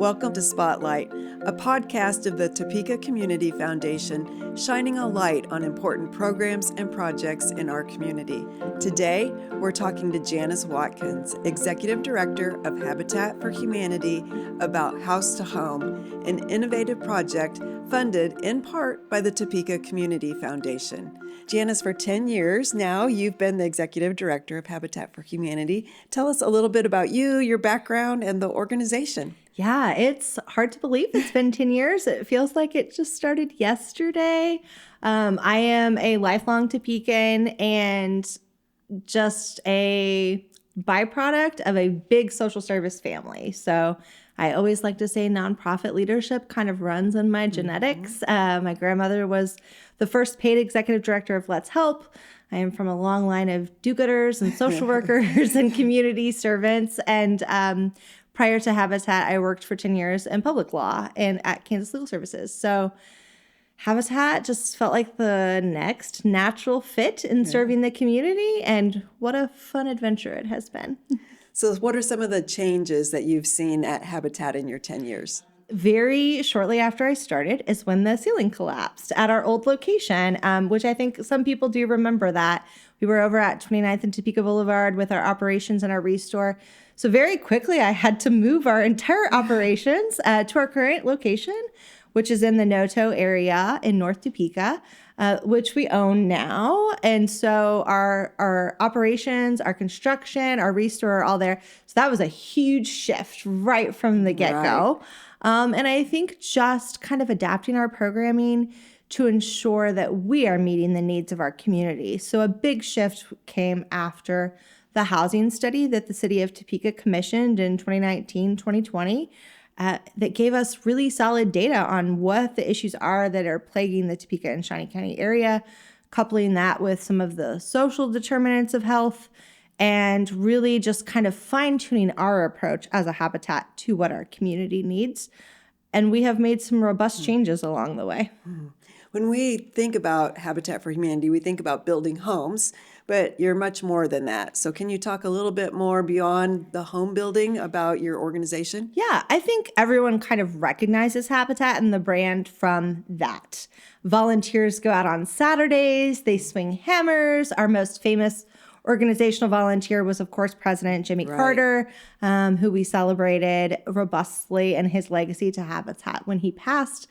Welcome to Spotlight, a podcast of the Topeka Community Foundation, shining a light on important programs and projects in our community. Today, we're talking to Janice Watkins, Executive Director of Habitat for Humanity, about House to Home, an innovative project funded in part by the Topeka Community Foundation. Janice, for 10 years now, you've been the Executive Director of Habitat for Humanity. Tell us a little bit about you, your background, and the organization. Yeah, it's hard to believe it's been 10 years. It feels like it just started yesterday. I am a lifelong Topekan and just a byproduct of a big social service family. So I always like to say nonprofit leadership kind of runs in my genetics. My grandmother was the first paid executive director of Let's Help. I am from a long line of do-gooders and social workers and community servants. And prior to Habitat, I worked for 10 years in public law and at Kansas Legal Services. So Habitat just felt like the next natural fit in serving the community, and what a fun adventure it has been. So what are some of the changes that you've seen at Habitat in your 10 years? Very shortly after I started is when the ceiling collapsed at our old location, which I think some people do remember that. We were over at 29th and Topeka Boulevard with our operations and our restore. So very quickly, I had to move our entire operations to our current location, which is in the Noto area in North Topeka, which we own now. And so our operations, our construction, our restore are all there. So that was a huge shift right from the get-go. Right. And I think just kind of adapting our programming to ensure that we are meeting the needs of our community. So a big shift came after the housing study that the city of Topeka commissioned in 2019, 2020, that gave us really solid data on what the issues are that are plaguing the Topeka and Shawnee County area, coupling that with some of the social determinants of health, and really just kind of fine-tuning our approach as a Habitat to what our community needs. And we have made some robust changes along the way. When we think about Habitat for Humanity, we think about building homes, but you're much more than that. So can you talk a little bit more beyond the home building about your organization? Yeah, I think everyone kind of recognizes Habitat and the brand from that. Volunteers go out on Saturdays, they swing hammers. Our most famous organizational volunteer was, of course, President Jimmy Carter, who we celebrated robustly and his legacy to Habitat when he passed.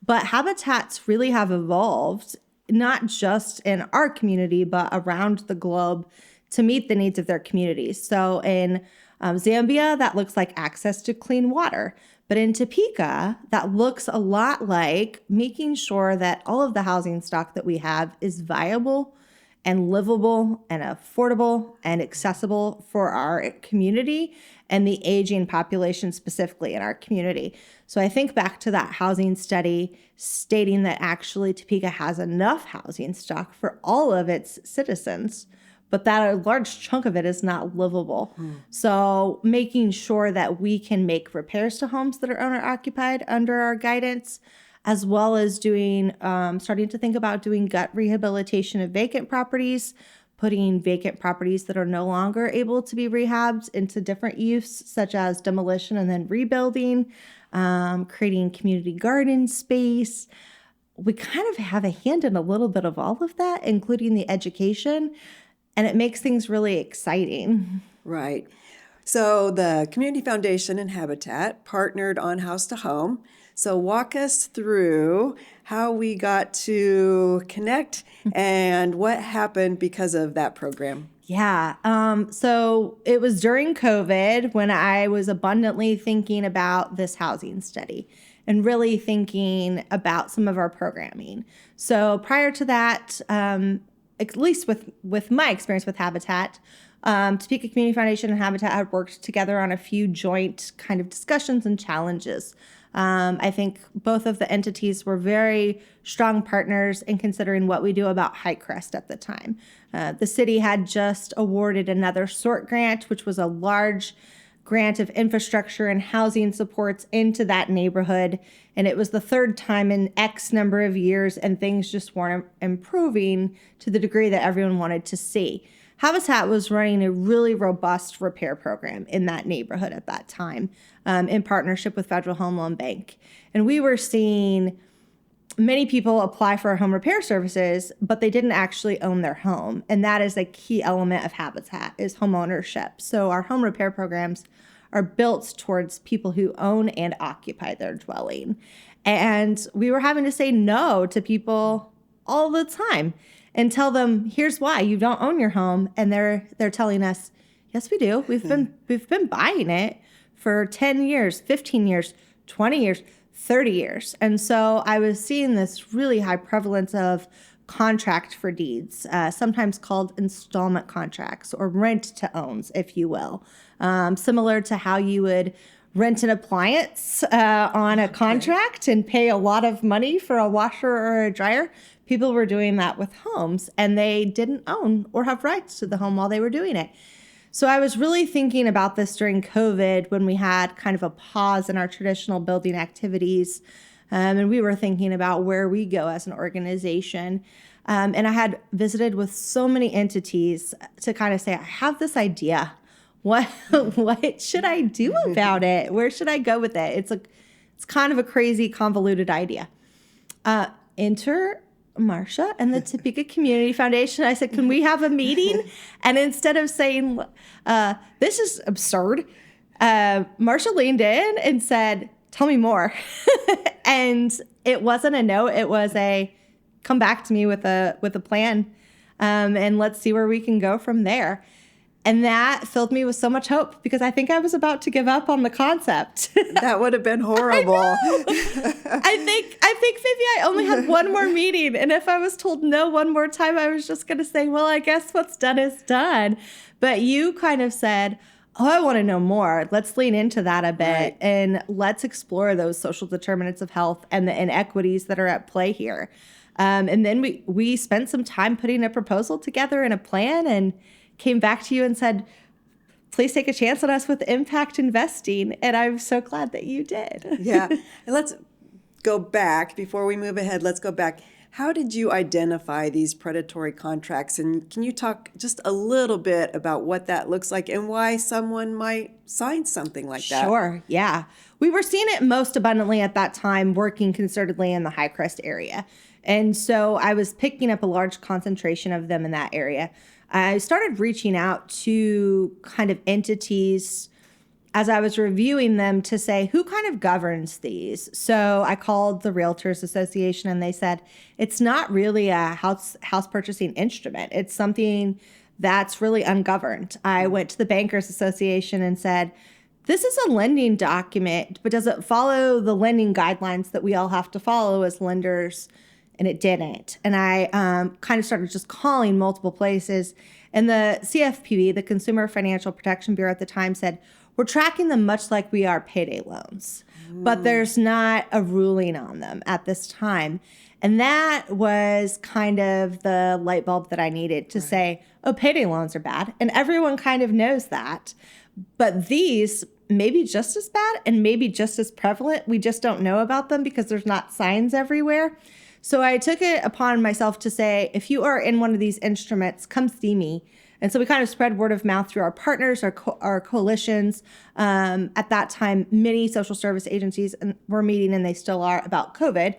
But habitats really have evolved, not just in our community, but around the globe to meet the needs of their communities. So in Zambia, that looks like access to clean water. But in Topeka, that looks a lot like making sure that all of the housing stock that we have is viable and livable and affordable and accessible for our community and the aging population specifically in our community. So I think back to that housing study stating that actually Topeka has enough housing stock for all of its citizens, but that a large chunk of it is not livable. So making sure that we can make repairs to homes that are owner occupied under our guidance, as well as starting to think about doing gut rehabilitation of vacant properties, putting vacant properties that are no longer able to be rehabbed into different use, such as demolition and then rebuilding, creating community garden space. We kind of have a hand in a little bit of all of that, including the education, and it makes things really exciting. Right. So the Community Foundation and Habitat partnered on House to Home. So walk us through how we got to connect and what happened because of that program. Yeah. So it was during COVID when I was abundantly thinking about this housing study and really thinking about some of our programming. So prior to that, at least with my experience with Habitat, Topeka Community Foundation and Habitat had worked together on a few joint kind of discussions and challenges. I think both of the entities were very strong partners in considering what we do about High Crest at the time. The city had just awarded another SORT grant, which was a large grant of infrastructure and housing supports into that neighborhood. And it was the third time in X number of years, and things just weren't improving to the degree that everyone wanted to see. Habitat was running a really robust repair program in that neighborhood at that time, in partnership with Federal Home Loan Bank. And we were seeing many people apply for home repair services, but they didn't actually own their home. And that is a key element of Habitat, is home ownership. So our home repair programs are built towards people who own and occupy their dwelling. And we were having to say no to people all the time and tell them, here's why: you don't own your home. And they're telling us, yes, we do. We've been buying it for 10 years, 15 years, 20 years, 30 years. And so I was seeing this really high prevalence of contract for deeds, sometimes called installment contracts or rent to owns, if you will, similar to how you would rent an appliance on a contract and pay a lot of money for a washer or a dryer. People were doing that with homes, and they didn't own or have rights to the home while they were doing it. So I was really thinking about this during COVID, when we had kind of a pause in our traditional building activities. And we were thinking about where we go as an organization. And I had visited with so many entities to kind of say, I have this idea. What should I do about it? Where should I go with it? It's kind of a crazy, convoluted idea. Enter Marsha and the Topeka Community Foundation. I said, can we have a meeting? And instead of saying, this is absurd, Marsha leaned in and said, tell me more. And it wasn't a no, it was a come back to me with a plan, and let's see where we can go from there. And that filled me with so much hope, because I think I was about to give up on the concept. That would have been horrible. I think maybe I only had one more meeting. And if I was told no one more time, I was just going to say, well, I guess what's done is done. But you kind of said, oh, I want to know more. Let's lean into that a bit, right, and let's explore those social determinants of health and the inequities that are at play here. And then we spent some time putting a proposal together and a plan, and came back to you and said, please take a chance on us with impact investing. And I'm so glad that you did. Yeah. And let's go back before we move ahead. Let's go back. How did you identify these predatory contracts? And can you talk just a little bit about what that looks like and why someone might sign something like that? Sure. Yeah. We were seeing it most abundantly at that time, working concertedly in the High Crest area. And so I was picking up a large concentration of them in that area. I started reaching out to kind of entities as I was reviewing them to say, who kind of governs these? So I called the Realtors Association, and they said, it's not really a house purchasing instrument. It's something that's really ungoverned. I went to the Bankers Association and said, this is a lending document, but does it follow the lending guidelines that we all have to follow as lenders? And it didn't. And I kind of started just calling multiple places. And the CFPB, the Consumer Financial Protection Bureau at the time, said, we're tracking them much like we are payday loans, but there's not a ruling on them at this time. And that was kind of the light bulb that I needed to say, oh, payday loans are bad. And everyone kind of knows that. But these may be just as bad and maybe just as prevalent. We just don't know about them because there's not signs everywhere. So I took it upon myself to say, if you are in one of these instruments, come see me. And so we kind of spread word of mouth through our partners, our coalitions. At that time, many social service agencies were meeting, and they still are, about COVID.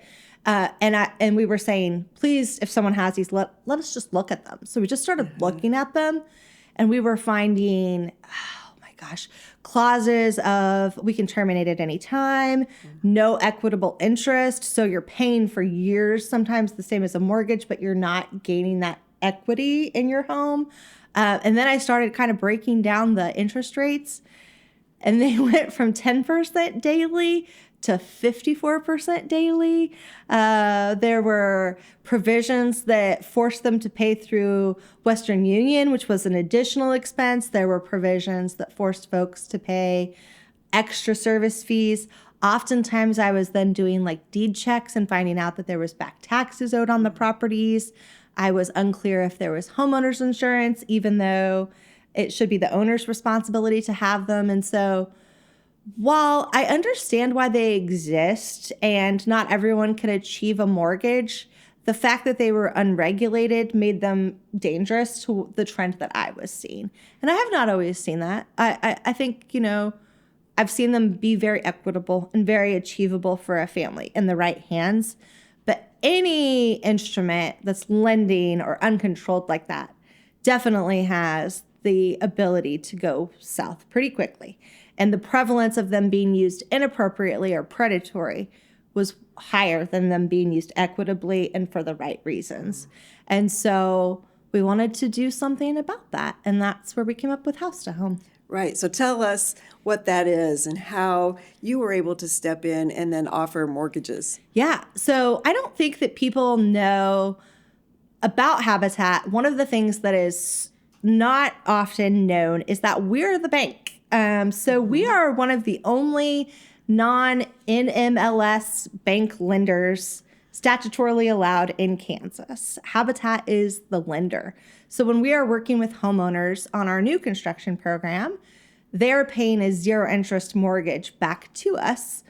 And we were saying, please, if someone has these, let us just look at them. So we just started looking at them, and we were finding, clauses of we can terminate at any time, no equitable interest. So you're paying for years, sometimes the same as a mortgage, but you're not gaining that equity in your home. And then I started kind of breaking down the interest rates, and they went from 10% daily to 54% daily. There were provisions that forced them to pay through Western Union, which was an additional expense. There were provisions that forced folks to pay extra service fees. Oftentimes I was then doing like deed checks and finding out that there was back taxes owed on the properties. I was unclear if there was homeowners insurance, even though it should be the owner's responsibility to have them. And so while I understand why they exist and not everyone can achieve a mortgage, the fact that they were unregulated made them dangerous to the trend that I was seeing. And I have not always seen that. I think, I've seen them be very equitable and very achievable for a family in the right hands. But any instrument that's lending or uncontrolled like that definitely has the ability to go south pretty quickly. And the prevalence of them being used inappropriately or predatory was higher than them being used equitably and for the right reasons. And so we wanted to do something about that. And that's where we came up with House to Home. Right. So tell us what that is and how you were able to step in and then offer mortgages. Yeah. So I don't think that people know about Habitat. One of the things that is not often known is that we're the bank. So we are one of the only non-NMLS bank lenders statutorily allowed in Kansas. Habitat is the lender. So when we are working with homeowners on our new construction program, they're paying a zero interest mortgage back to us,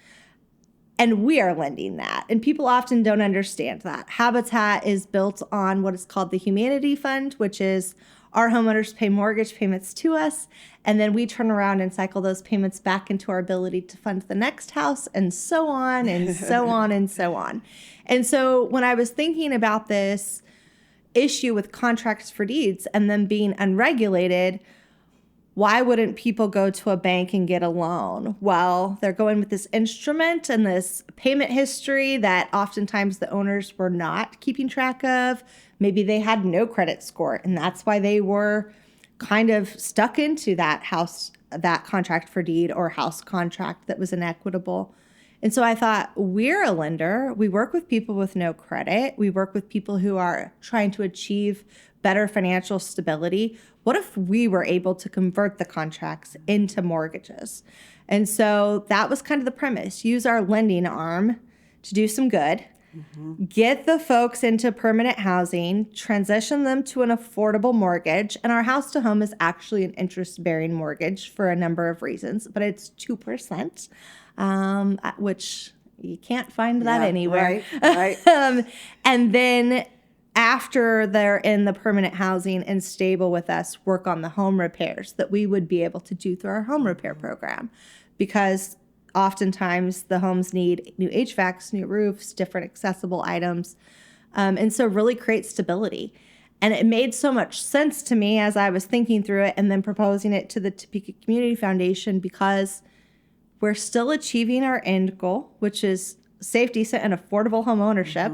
and we are lending that. And people often don't understand that. Habitat is built on what is called the Humanity Fund, which is our homeowners pay mortgage payments to us, and then we turn around and cycle those payments back into our ability to fund the next house, and so on and so on and so on. And so when I was thinking about this issue with contracts for deeds and them being unregulated, why wouldn't people go to a bank and get a loan? Well, they're going with this instrument and this payment history that oftentimes the owners were not keeping track of. Maybe they had no credit score, and that's why they were kind of stuck into that house, that contract for deed or house contract that was inequitable. And so I thought, we're a lender. We work with people with no credit. We work with people who are trying to achieve better financial stability. What if we were able to convert the contracts into mortgages? And so that was kind of the premise. Use our lending arm to do some good. Get the folks into permanent housing, transition them to an affordable mortgage. And our House to Home is actually an interest-bearing mortgage for a number of reasons, but it's 2%, which you can't find that anywhere. Right. And then after they're in the permanent housing and stable with us, work on the home repairs that we would be able to do through our home repair program, because oftentimes the homes need new HVACs, new roofs, different accessible items. And so really create stability. And it made so much sense to me as I was thinking through it and then proposing it to the Topeka Community Foundation, because we're still achieving our end goal, which is safe, decent, and affordable home ownership.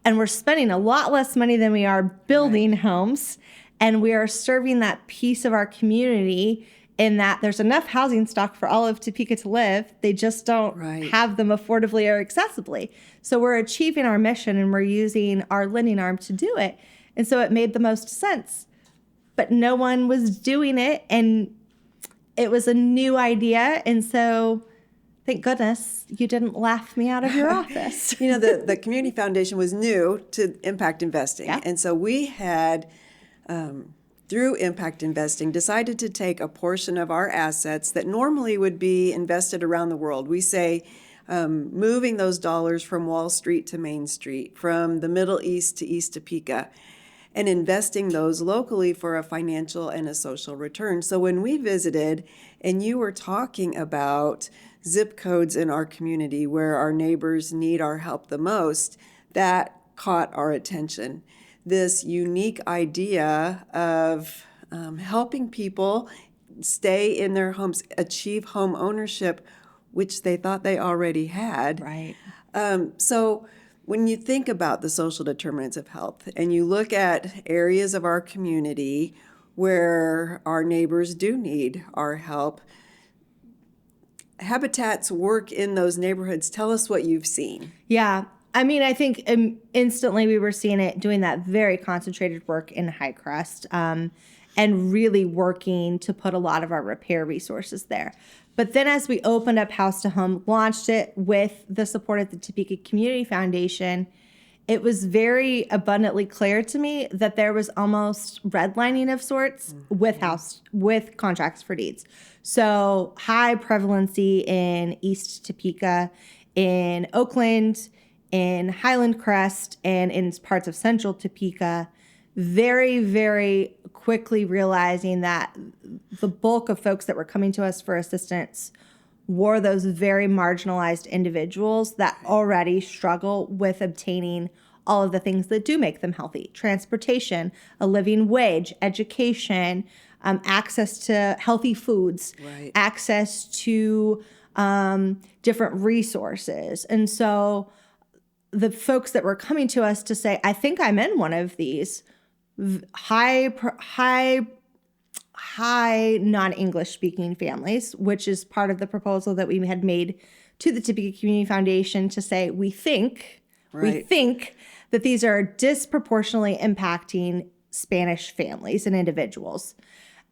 And we're spending a lot less money than we are building homes. And we are serving that piece of our community in that there's enough housing stock for all of Topeka to live. They just don't have them affordably or accessibly. So we're achieving our mission, and we're using our lending arm to do it. And so it made the most sense. But no one was doing it, and it was a new idea. And so thank goodness you didn't laugh me out of your office. The Community Foundation was new to impact investing. Yeah. And so we had, through impact investing, decided to take a portion of our assets that normally would be invested around the world. We say moving those dollars from Wall Street to Main Street, from the Middle East to East Topeka, and investing those locally for a financial and a social return. So when we visited and you were talking about zip codes in our community where our neighbors need our help the most, that caught our attention. This unique idea of helping people stay in their homes, achieve home ownership, which they thought they already had. Right. So when you think about the social determinants of health and you look at areas of our community where our neighbors do need our help, Habitat's work in those neighborhoods, tell us what you've seen. Yeah. I mean, I think instantly we were seeing it doing that very concentrated work in high crust, and really working to put a lot of our repair resources there. But then as we opened up House to Home, launched it with the support of the Topeka Community Foundation, it was very abundantly clear to me that there was almost redlining of sorts with contracts for deeds. So high prevalency in East Topeka, in Oakland, in Highland Crest and in parts of central Topeka, very, very quickly realizing that the bulk of folks that were coming to us for assistance were those very marginalized individuals that already struggle with obtaining all of the things that do make them healthy: transportation, a living wage, education, access to healthy foods, access to different resources. And so the folks that were coming to us to say, I think I'm in one of these high non-English speaking families, which is part of the proposal that we had made to the Topeka Community Foundation to say, we think that these are disproportionately impacting Spanish families and individuals.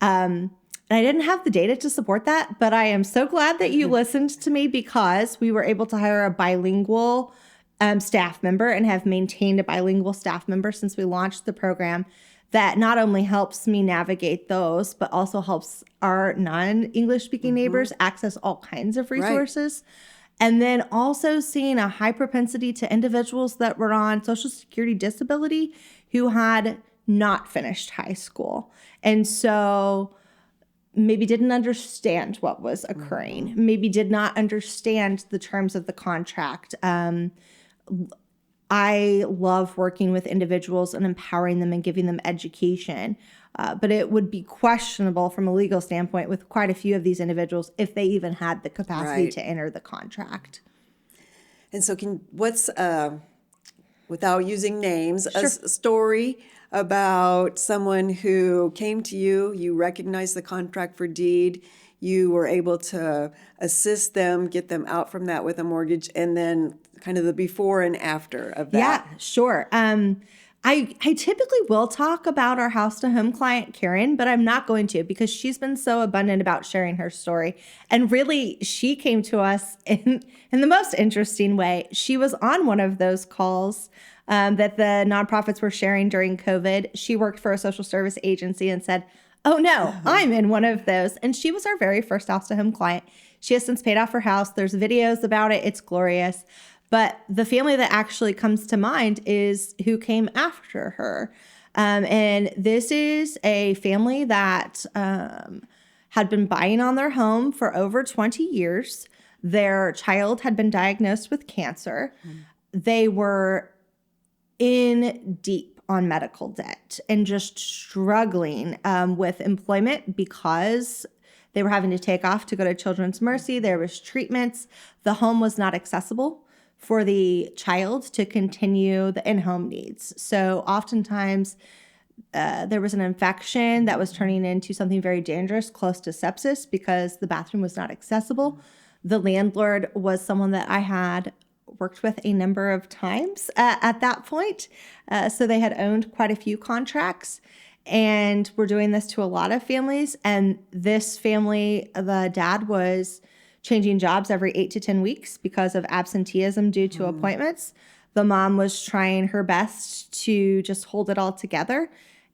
And I didn't have the data to support that, but I am so glad that you listened to me, because we were able to hire a bilingual staff member and have maintained a bilingual staff member since we launched the program, that not only helps me navigate those, but also helps our non-English speaking neighbors access all kinds of resources. And then also seeing a high propensity to individuals that were on Social Security disability who had not finished high school. And so maybe didn't understand what was occurring, maybe did not understand the terms of the contract. I love working with individuals and empowering them and giving them education. But it would be questionable from a legal standpoint with quite a few of these individuals if they even had the capacity to enter the contract. And so what's, without using names, a story about someone who came to you, you recognized the contract for deed, you were able to assist them, get them out from that with a mortgage, and then kind of the before and after of that? Yeah, sure. I typically will talk about our house to home client, Karen, but I'm not going to, because she's been so abundant about sharing her story. And really, she came to us in the most interesting way. She was on one of those calls that the nonprofits were sharing during COVID. She worked for a social service agency and said, oh no, I'm in one of those. And she was our very first house to home client. She has since paid off her house. There's videos about it. It's glorious. But the family that actually comes to mind is who came after her. And this is a family that had been buying on their home for over 20 years. Their child had been diagnosed with cancer. They were in deep on medical debt and just struggling with employment because they were having to take off to go to Children's Mercy. There was treatments. The home was not accessible for the child to continue the in-home needs. So oftentimes there was an infection that was turning into something very dangerous, close to sepsis, because the bathroom was not accessible. The landlord was someone that I had worked with a number of times at that point. So they had owned quite a few contracts, and we're doing this to a lot of families. And this family, the dad was changing jobs every 8 to 10 weeks because of absenteeism due to appointments. The mom was trying her best to just hold it all together,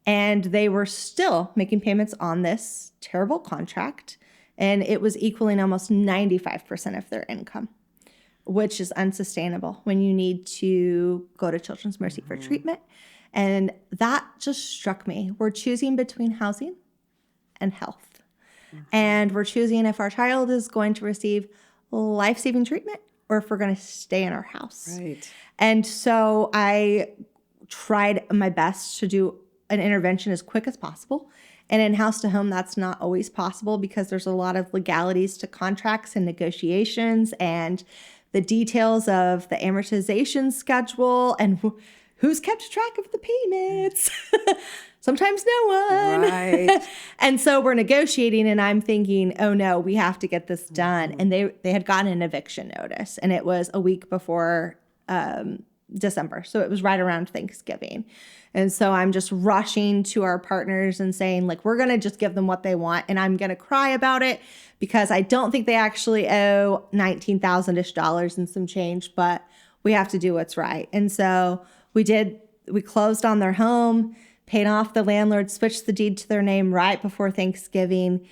and they were still making payments on this terrible contract, and it was equaling almost 95% of their income, which is unsustainable when you need to go to Children's Mercy for treatment. And that just struck me. We're choosing between housing and health. And we're choosing if our child is going to receive life-saving treatment or if we're going to stay in our house. Right. And so I tried my best to do an intervention as quick as possible. And in house to home, that's not always possible because there's a lot of legalities to contracts and negotiations and the details of the amortization schedule and who's kept track of the payments. Sometimes no one. Right. And so we're negotiating, and I'm thinking, oh no, we have to get this done. And they had gotten an eviction notice, and it was a week before December. So it was right around Thanksgiving. And so I'm just rushing to our partners and saying, like, we're going to just give them what they want. And I'm going to cry about it because I don't think they actually owe $19,000-ish and some change, but we have to do what's right. And so we closed on their home, paid off the landlord, switched the deed to their name right before Thanksgiving.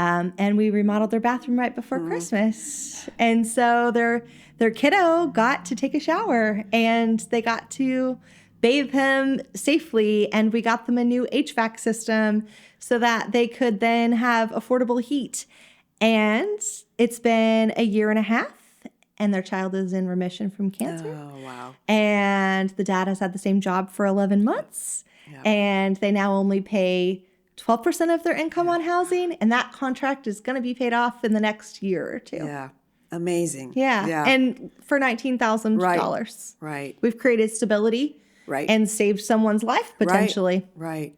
And we remodeled their bathroom right before Christmas. And so their kiddo got to take a shower and they got to bathe him safely. And we got them a new HVAC system so that they could then have affordable heat. And it's been a year and a half and their child is in remission from cancer. Oh, wow. And the dad has had the same job for 11 months. Yep. And they now only pay 12% of their income on housing. And that contract is going to be paid off in the next year or two. Yeah. Amazing. Yeah. And for $19,000. Right. We've created stability. Right. And saved someone's life potentially. Right.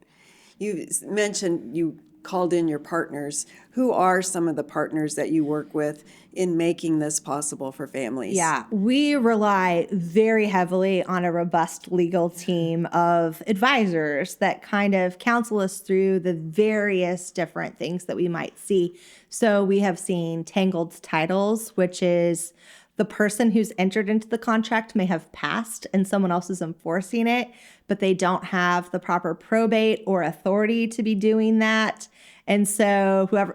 You mentioned you called in your partners. Who are some of the partners that you work with in making this possible for families? Yeah, we rely very heavily on a robust legal team of advisors that kind of counsel us through the various different things that we might see. So we have seen tangled titles, which is the person who's entered into the contract may have passed and someone else is enforcing it, but they don't have the proper probate or authority to be doing that. And so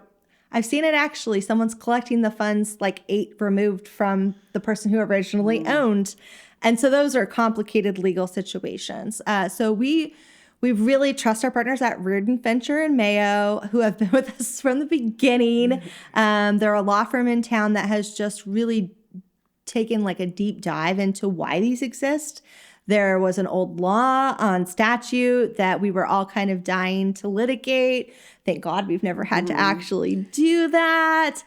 I've seen it actually, someone's collecting the funds like 8 removed from the person who originally owned. And so those are complicated legal situations. So we really trust our partners at Reardon Fincher and Mayo, who have been with us from the beginning. They're a law firm in town that has just really taken like a deep dive into why these exist. There was an old law on statute that we were all kind of dying to litigate. Thank God we've never had to actually do that.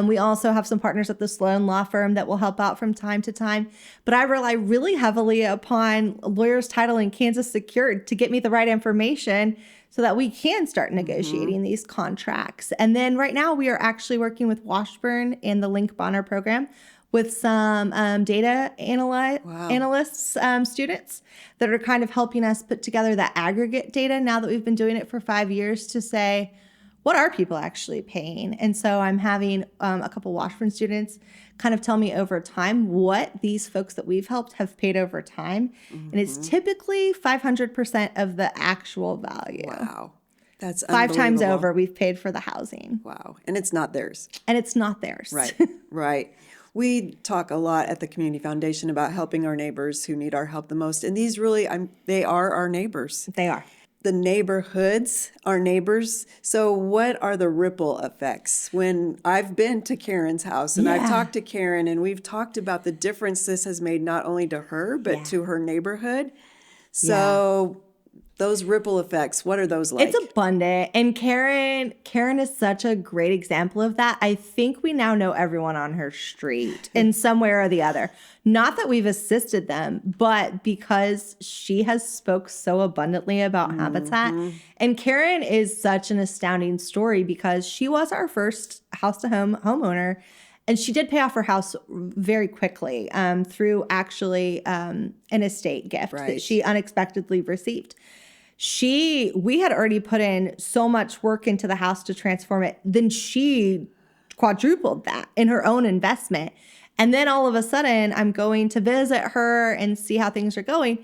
We also have some partners at the Sloan Law Firm that will help out from time to time. But I rely really heavily upon Lawyers Title and Kansas Secured to get me the right information so that we can start negotiating these contracts. And then right now we are actually working with Washburn and the Link Bonner program with some data analysts, students that are kind of helping us put together that aggregate data now that we've been doing it for 5 years to say, what are people actually paying? And so I'm having a couple Washburn students kind of tell me over time what these folks that we've helped have paid over time. And it's typically 500% of the actual value. Wow. That's 5 times over we've paid for the housing. Wow. And it's not theirs. Right. Right. We talk a lot at the Community Foundation about helping our neighbors who need our help the most. And these really, they are our neighbors. They are. The neighborhoods, our neighbors. So what are the ripple effects? When I've been to Karen's house and I've talked to Karen and we've talked about the difference this has made not only to her, but to her neighborhood. So those ripple effects, what are those like? It's abundant. And Karen is such a great example of that. I think we now know everyone on her street in some way or the other. Not that we've assisted them, but because she has spoke so abundantly about Habitat. And Karen is such an astounding story because she was our first house-to-home homeowner. And she did pay off her house very quickly through actually an estate gift that she unexpectedly received. We had already put in so much work into the house to transform it. Then she quadrupled that in her own investment. And then all of a sudden, I'm going to visit her and see how things are going.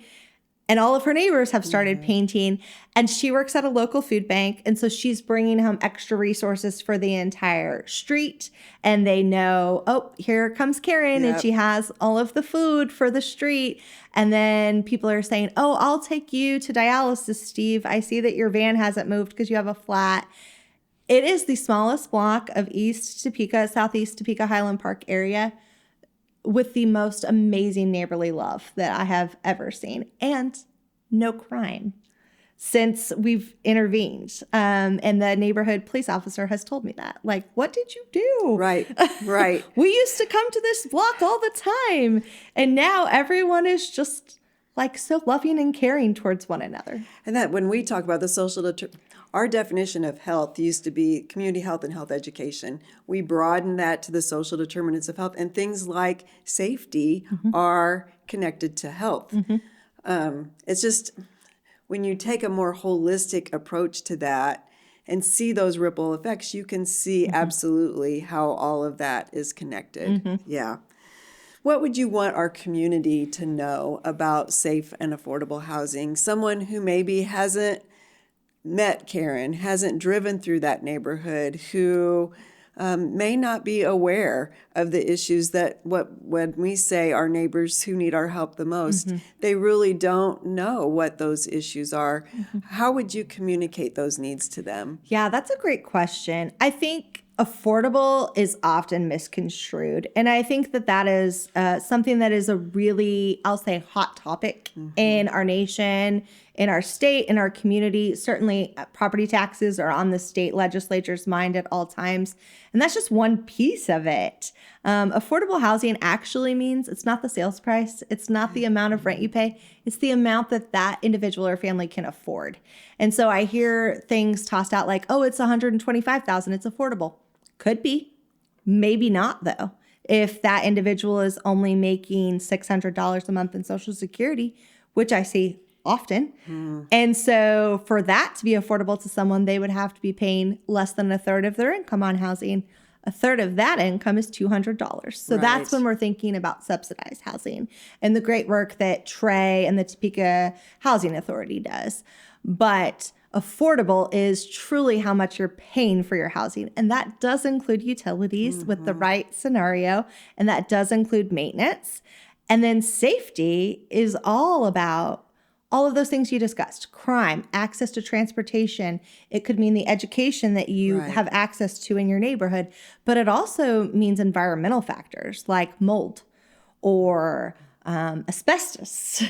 And all of her neighbors have started painting. And she works at a local food bank. And so she's bringing home extra resources for the entire street. And they know, oh, here comes Karen. And she has all of the food for the street. And then people are saying, oh, I'll take you to dialysis, Steve. I see that your van hasn't moved because you have a flat. It is the smallest block of East Topeka, Southeast Topeka, Highland Park area, with the most amazing neighborly love that I have ever seen, and no crime since we've intervened. And the neighborhood police officer has told me that. Like, what did you do? Right. We used to come to this block all the time, and now everyone is just like so loving and caring towards one another. And that when we talk about the social our definition of health used to be community health and health education. We broadened that to the social determinants of health, and things like safety are connected to health. It's just when you take a more holistic approach to that and see those ripple effects, you can see absolutely how all of that is connected. Yeah. What would you want our community to know about safe and affordable housing? Someone who maybe hasn't met Karen, hasn't driven through that neighborhood, who may not be aware of the issues that when we say our neighbors who need our help the most, they really don't know what those issues are. How would you communicate those needs to them? Yeah, that's a great question. I think affordable is often misconstrued. And I think that is something that is a really, I'll say, hot topic in our nation, in our state, in our community. Certainly, property taxes are on the state legislature's mind at all times. And that's just one piece of it. Affordable housing actually means it's not the sales price. It's not the amount of rent you pay. It's the amount that individual or family can afford. And so I hear things tossed out like, oh, it's $125,000. It's affordable. Could be. Maybe not, though. If that individual is only making $600 a month in Social Security, which I see often. And so for that to be affordable to someone, they would have to be paying less than a third of their income on housing. A third of that income is $200. So that's when we're thinking about subsidized housing and the great work that Trey and the Topeka Housing Authority does. But affordable is truly how much you're paying for your housing. And that does include utilities with the right scenario. And that does include maintenance. And then safety is all about all of those things you discussed: crime, access to transportation. It could mean the education that you have access to in your neighborhood, but it also means environmental factors like mold or asbestos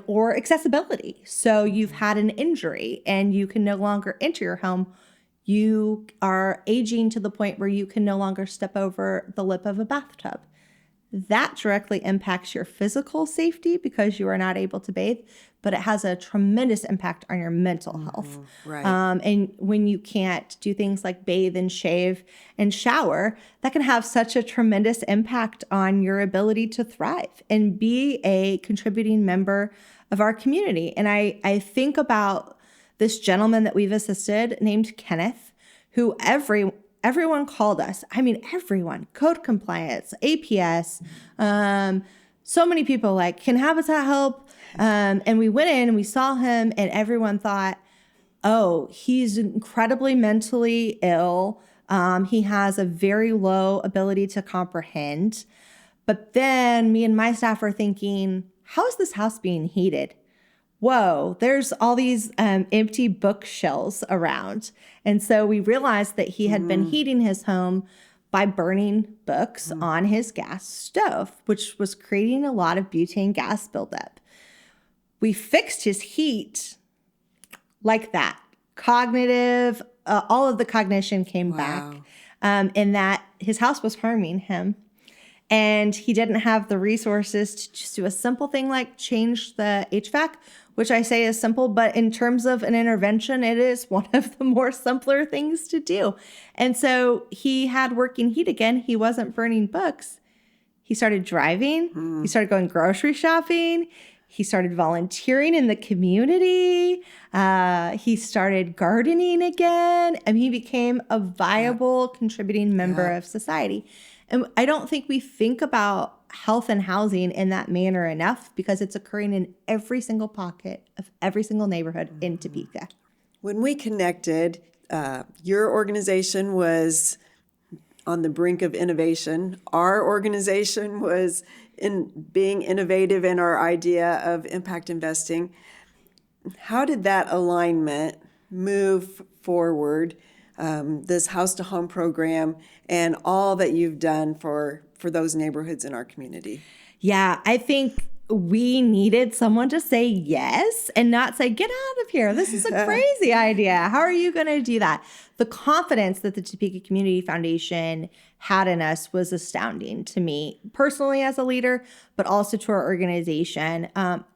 or accessibility. So you've had an injury and you can no longer enter your home. You are aging to the point where you can no longer step over the lip of a bathtub. That directly impacts your physical safety because you are not able to bathe, but it has a tremendous impact on your mental health. And when you can't do things like bathe and shave and shower, that can have such a tremendous impact on your ability to thrive and be a contributing member of our community. And I think about this gentleman that we've assisted named Kenneth, who everyone called us. I mean, everyone, code compliance, APS, so many people like, can Habitat help? And we went in and we saw him and everyone thought, oh, he's incredibly mentally ill. He has a very low ability to comprehend. But then me and my staff are thinking, how is this house being heated? Whoa, there's all these empty bookshelves around. And so we realized that he had been heating his home by burning books on his gas stove, which was creating a lot of butane gas buildup. We fixed his heat like that. Cognitive, all of the cognition came back in that his house was harming him. And he didn't have the resources to just do a simple thing like change the HVAC, which I say is simple, but in terms of an intervention, it is one of the more simpler things to do. And so he had working heat again. He wasn't burning books. He started driving. He started going grocery shopping. He started volunteering in the community. He started gardening again. And he became a viable contributing member of society. And I don't think we think about health and housing in that manner enough because it's occurring in every single pocket of every single neighborhood in Topeka. When we connected, your organization was on the brink of innovation. Our organization was being innovative in our idea of impact investing. How did that alignment move forward, this house to home program and all that you've done for those neighborhoods in our community? Yeah, I think we needed someone to say yes and not say, get out of here. This is a crazy idea. How are you going to do that? The confidence that the Topeka Community Foundation had in us was astounding to me personally as a leader, but also to our organization.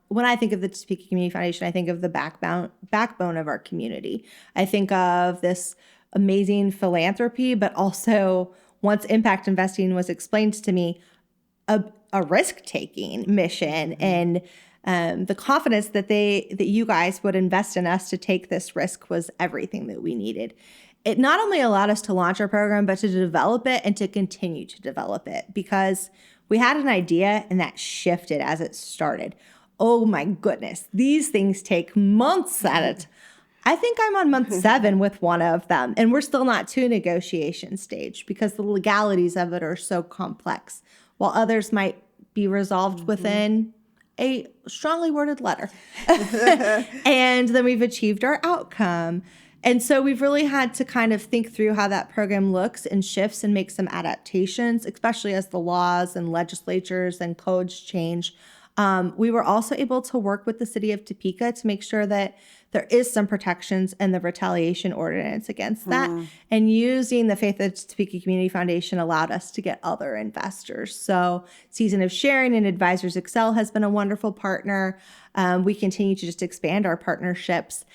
When I think of the Topeka Community Foundation, I think of the backbone of our community. I think of this amazing philanthropy, but also once impact investing was explained to me, a risk-taking mission and the confidence that you guys would invest in us to take this risk was everything that we needed. It not only allowed us to launch our program, but to develop it and to continue to develop it because we had an idea and that shifted as it started. Oh my goodness, these things take months at I think I'm on month 7 with one of them, and we're still not to negotiation stage because the legalities of it are so complex, while others might be resolved within a strongly worded letter. And then we've achieved our outcome. And so we've really had to kind of think through how that program looks and shifts and make some adaptations, especially as the laws and legislatures and codes change. We were also able to work with the city of Topeka to make sure that there is some protections in the retaliation ordinance against that. And using the Faith of Topeka Community Foundation allowed us to get other investors. So Season of Sharing and Advisors Excel has been a wonderful partner. We continue to just expand our partnerships.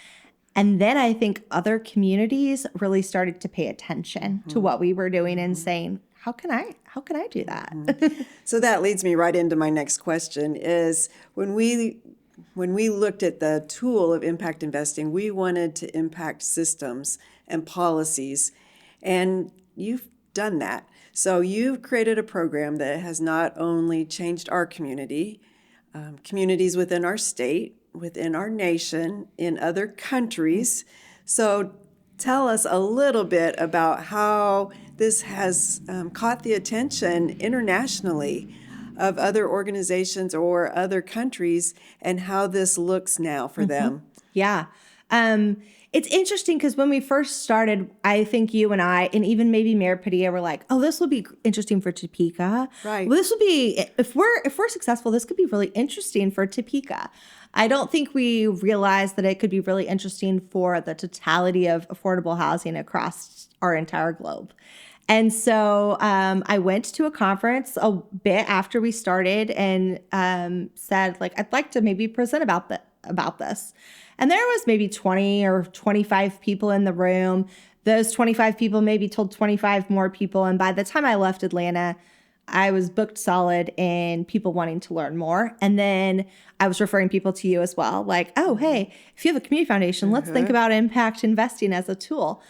And then I think other communities really started to pay attention to what we were doing and saying, how can I do that? So that leads me right into my next question is when we looked at the tool of impact investing, we wanted to impact systems and policies, and you've done that. So you've created a program that has not only changed our community, communities within our state, within our nation, in other countries. So tell us a little bit about how this has caught the attention internationally of other organizations or other countries and how this looks now for them. Yeah. It's interesting because when we first started, I think you and I, and even maybe Mayor Padilla were like, oh, this will be interesting for Topeka. Right. Well, this will be, if we're successful, this could be really interesting for Topeka. I don't think we realized that it could be really interesting for the totality of affordable housing across our entire globe. And so I went to a conference a bit after we started and said, like, I'd like to maybe present about this. And there was maybe 20 or 25 people in the room. Those 25 people maybe told 25 more people. And by the time I left Atlanta, I was booked solid in people wanting to learn more. And then I was referring people to you as well. Like, oh, hey, if you have a community foundation, let's think about impact investing as a tool.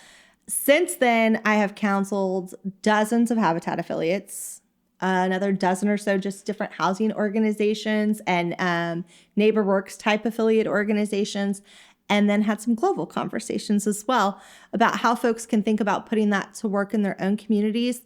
Since then, I have counseled dozens of Habitat affiliates, another dozen or so just different housing organizations and NeighborWorks type affiliate organizations, and then had some global conversations as well about how folks can think about putting that to work in their own communities.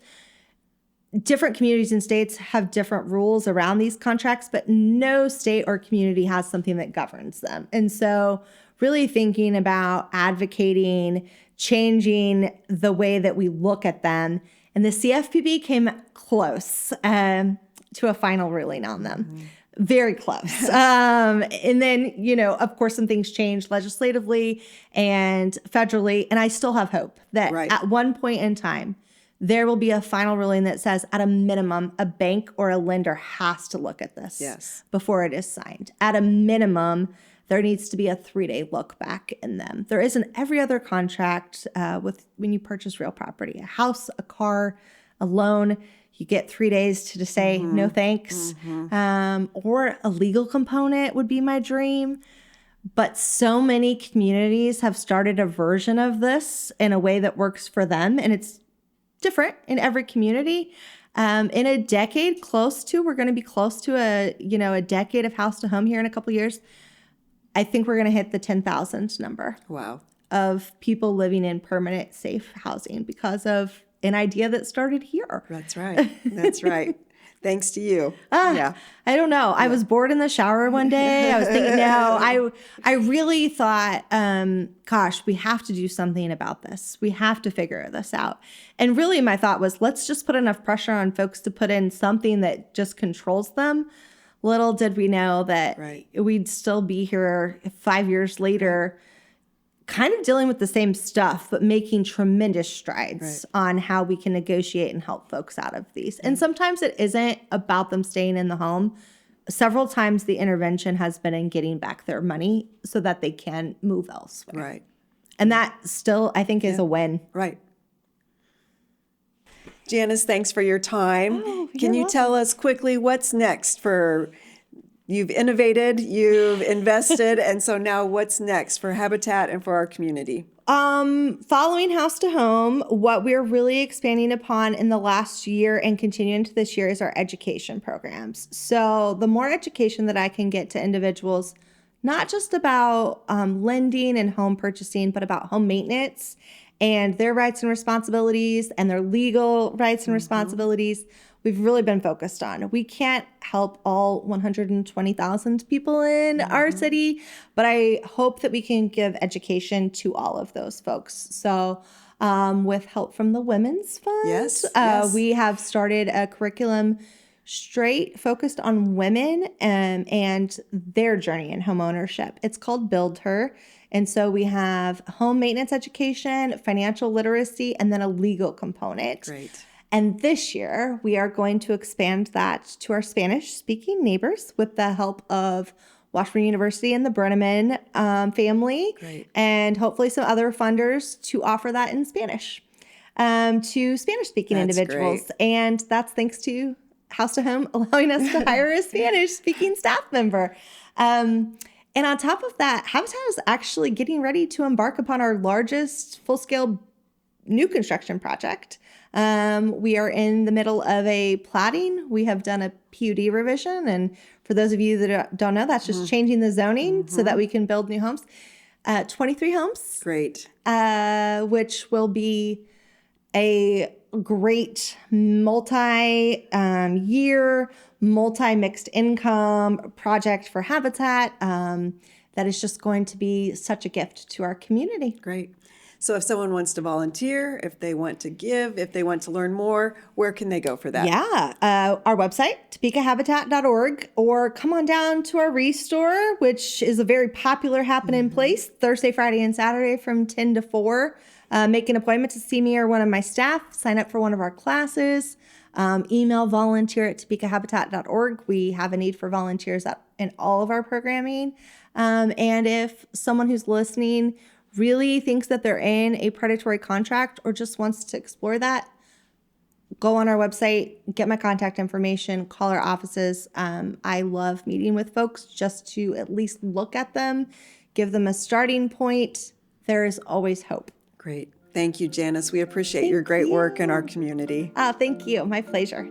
Different communities and states have different rules around these contracts, but no state or community has something that governs them. And so really thinking about advocating, changing the way that we look at them. And the CFPB came close to a final ruling on them. Very close. And then, of course, some things changed legislatively and federally. And I still have hope that at one point in time, there will be a final ruling that says, at a minimum, a bank or a lender has to look at this before it is signed. At a minimum, there needs to be a 3-day look back in them. There is in every other contract with when you purchase real property, a house, a car, a loan, you get 3 days to just say no thanks. Or a legal component would be my dream. But so many communities have started a version of this in a way that works for them. And it's different in every community. In a decade, we're going to be close to a decade of house to home here in a couple of years. I think we're going to hit the 10,000 number. Wow. Of people living in permanent safe housing because of an idea that started here. That's right. That's right. Thanks to you. I don't know. I was bored in the shower one day. I was thinking, I really thought, gosh, we have to do something about this. We have to figure this out. And really my thought was, let's just put enough pressure on folks to put in something that just controls them. Little did we know that we'd still be here 5 years later, kind of dealing with the same stuff, but making tremendous strides on how we can negotiate and help folks out of these. And sometimes it isn't about them staying in the home. Several times the intervention has been in getting back their money so that they can move elsewhere. Right. And that still, I think, is a win. Right. Janice, thanks for your time. Can you welcome. tell us quickly what's next for, you've innovated, you've invested, and so now what's next for Habitat and for our community? Following House to Home, what we're really expanding upon in the last year and continuing to this year is our education programs. So the more education that I can get to individuals not just about lending and home purchasing, but about home maintenance and their rights and responsibilities and their legal rights and responsibilities. We've really been focused on. We can't help all 120,000 people in our city, but I hope that we can give education to all of those folks. So with help from the Women's Fund, Yes. we have started a curriculum straight focused on women and their journey in homeownership. It's called Build Her. And so we have home maintenance education, financial literacy, and then a legal component. Great. And this year, we are going to expand that to our Spanish-speaking neighbors with the help of Washburn University and the Brenneman family. Great. And hopefully some other funders to offer that in Spanish to Spanish-speaking That's individuals. great. And that's thanks to House to Home allowing us to hire a Spanish-speaking staff member. And on top of that, Habitat is actually getting ready to embark upon our largest full-scale new construction project. We are in the middle of a platting. We have done a PUD revision. And for those of you that don't know, that's just changing the zoning so that we can build new homes. 23 homes. Great. Which will be a great multi-year, multi-mixed income project for Habitat that is just going to be such a gift to our community. Great. So if someone wants to volunteer, if they want to give, if they want to learn more, where can they go for that? Yeah, our website, topekahabitat.org, or come on down to our Restore, which is a very popular happening place, Thursday, Friday, and Saturday from 10 to 4. Make an appointment to see me or one of my staff, sign up for one of our classes, email volunteer@topekahabitat.org. We have a need for volunteers in all of our programming. And if someone who's listening really thinks that they're in a predatory contract or just wants to explore that, go on our website, get my contact information, call our offices. I love meeting with folks just to at least look at them, give them a starting point. There is always hope. Great. Thank you, Janice. We appreciate your great work in our community. Thank you. My pleasure.